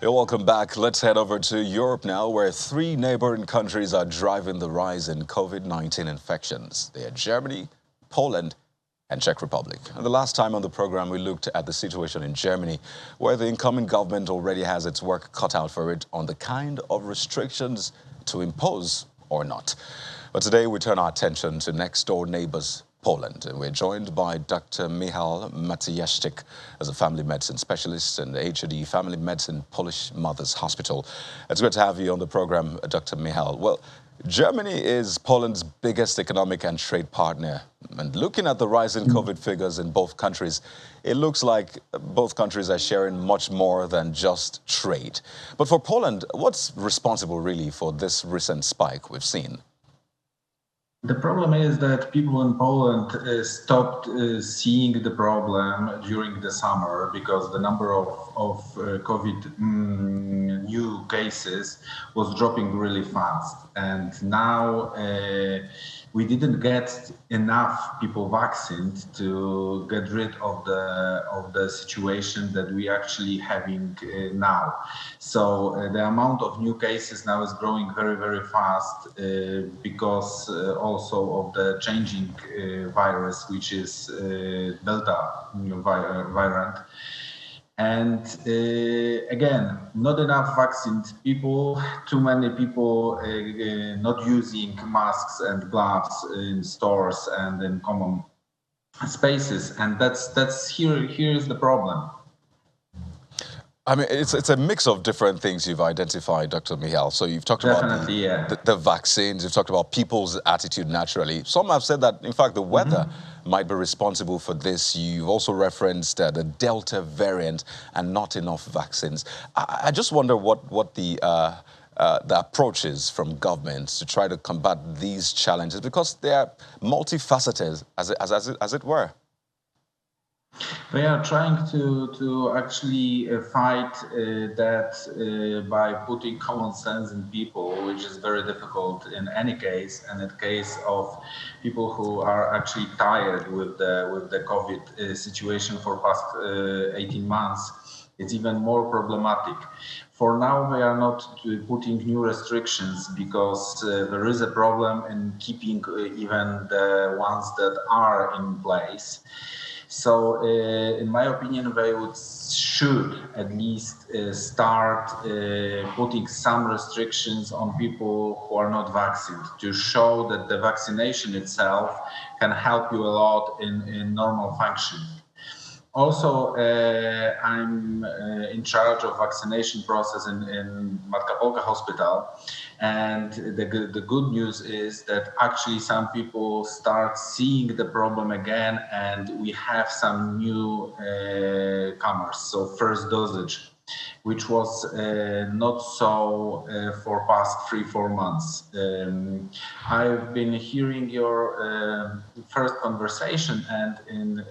You're welcome back. Let's head over to Europe now, where three neighboring countries are driving the rise in COVID-19 infections. They are Germany, Poland, and Czech Republic. And the last time on the program, we looked at the situation in Germany, where the incoming government already has its work cut out for it on the kind of restrictions to impose or not. But today, we turn our attention to next-door neighbors, Poland. And we're joined by Dr. Michał Maciejaszczyk as a family medicine specialist in the HOD Family Medicine Polish Mothers Hospital. It's good to have you on the program, Dr. Michał. Well, Germany is Poland's biggest economic and trade partner. And looking at the rise in COVID figures in both countries, it looks like both countries are sharing much more than just trade. But for Poland, what's responsible really for this recent spike we've seen? The problem is that people in Poland stopped seeing the problem during the summer because the number of COVID new cases was dropping really fast. And now we didn't get enough people vaccinated to get rid of the situation that we actually having now. So the amount of new cases now is growing very, very fast because also of the changing virus, which is Delta variant. And again, not enough vaccinated people, too many people not using masks and gloves in stores and in common spaces. And here's the problem. I mean, it's a mix of different things you've identified, Dr. Michał. So you've talked about the vaccines, you've talked about people's attitude naturally. Some have said that, in fact, the weather might be responsible for this. You've also referenced the Delta variant and not enough vaccines. I just wonder what the approach is from governments to try to combat these challenges, because they are multifaceted, as it were. They are trying to actually fight that by putting common sense in people, which is very difficult in any case. And in the case of people who are actually tired with the COVID situation for past 18 months, it's even more problematic. For now, we are not putting new restrictions because there is a problem in keeping even the ones that are in place. So, in my opinion, they should at least start putting some restrictions on people who are not vaccinated to show that the vaccination itself can help you a lot in normal functioning. Also, I'm in charge of vaccination process in Matka Polka Hospital. And the good news is that actually some people start seeing the problem again, and we have some new comers, so first dosage, which was not so for past 3-4 months. I've been hearing your first conversation, and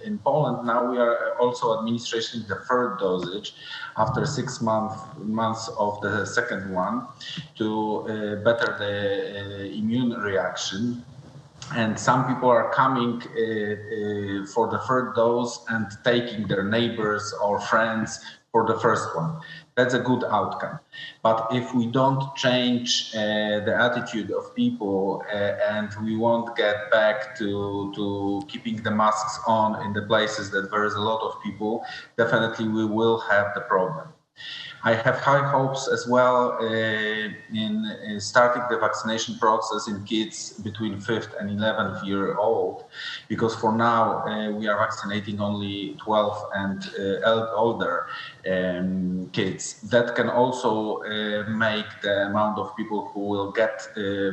in Poland now we are also administering the third dosage after 6 months of the second one to better the immune reaction. And some people are coming for the third dose and taking their neighbors or friends for the first one. That's a good outcome. But if we don't change the attitude of people and we won't get back to keeping the masks on in the places that there is a lot of people, definitely we will have the problem. I have high hopes as well in starting the vaccination process in kids between 5th and 11th year old, because for now we are vaccinating only 12 and older kids. That can also make the amount of people who will get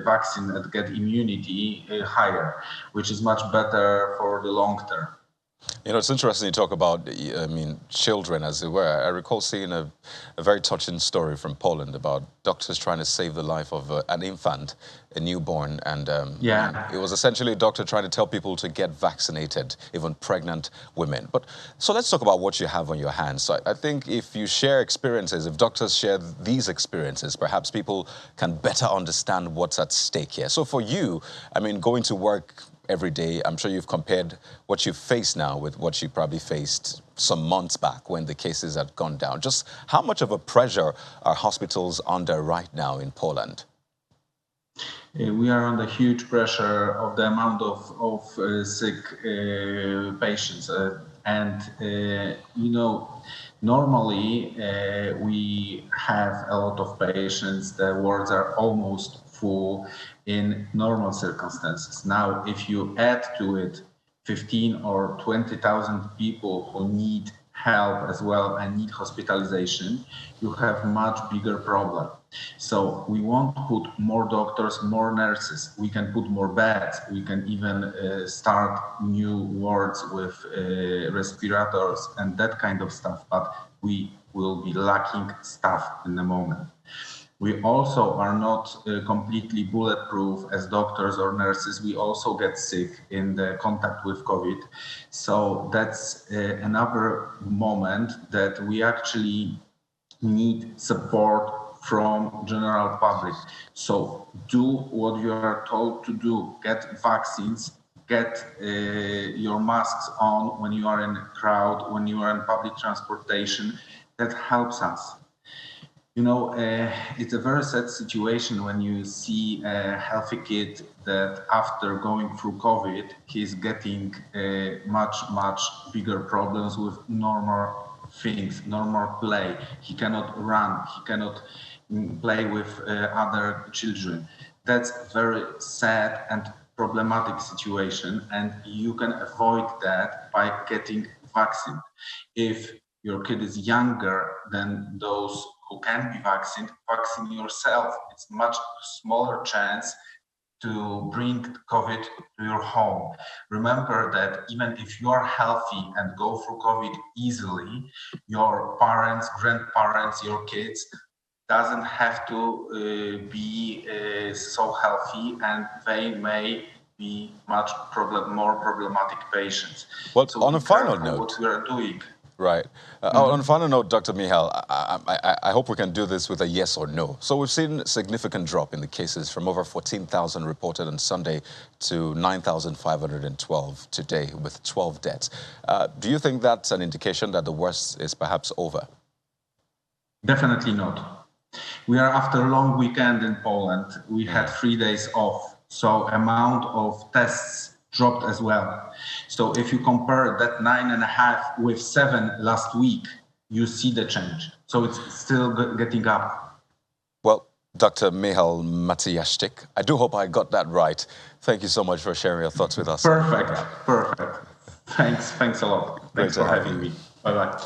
vaccine and get immunity higher, which is much better for the long term. You know, it's interesting you talk about, children, as it were. I recall seeing a very touching story from Poland about doctors trying to save the life of an infant, a newborn. And it was essentially a doctor trying to tell people to get vaccinated, even pregnant women. But so let's talk about what you have on your hands. So I think if you share experiences, if doctors share these experiences, perhaps people can better understand what's at stake here. So for you, going to work every day, I'm sure you've compared what you face now with what you probably faced some months back when the cases had gone down. Just how much of a pressure are hospitals under right now in Poland? We are under huge pressure of the amount of sick patients. Normally we have a lot of patients. The wards are almost full in normal circumstances. Now, if you add to it 15 or 20,000 people who need help as well and need hospitalization, you have much bigger problem. So we want to put more doctors, more nurses. We can put more beds. We can even start new wards with respirators and that kind of stuff. But we will be lacking staff in the moment. We also are not completely bulletproof as doctors or nurses. We also get sick in the contact with COVID. So that's another moment that we actually need support from general public. So do what you are told to do. Get vaccines, get your masks on when you are in a crowd, when you are in public transportation. That helps us. It's a very sad situation when you see a healthy kid that after going through COVID, he's getting much bigger problems with normal things, normal play. He cannot run, he cannot play with other children. That's very sad and problematic situation, and you can avoid that by getting vaccine. If your kid is younger than those who can be vaccinated, vaccine yourself. It's much smaller chance to bring COVID to your home. Remember that even if you are healthy and go through COVID easily, your parents, grandparents, your kids doesn't have to be so healthy, and they may be much more problematic patients. Well, so on a final note, what we are doing. Right. On a final note, Dr. Michal, I hope we can do this with a yes or no. So we've seen a significant drop in the cases from over 14,000 reported on Sunday to 9,512 today with 12 deaths. Do you think that's an indication that the worst is perhaps over? Definitely not. We are after a long weekend in Poland. We had 3 days off. So amount of tests dropped as well. So if you compare that 9.5 with 7 last week, you see the change. So it's still getting up. Well, Dr. Michal Matyjaszczyk, I do hope I got that right. Thank you so much for sharing your thoughts with us. Perfect. Thanks a lot. Thanks for having me. Bye-bye.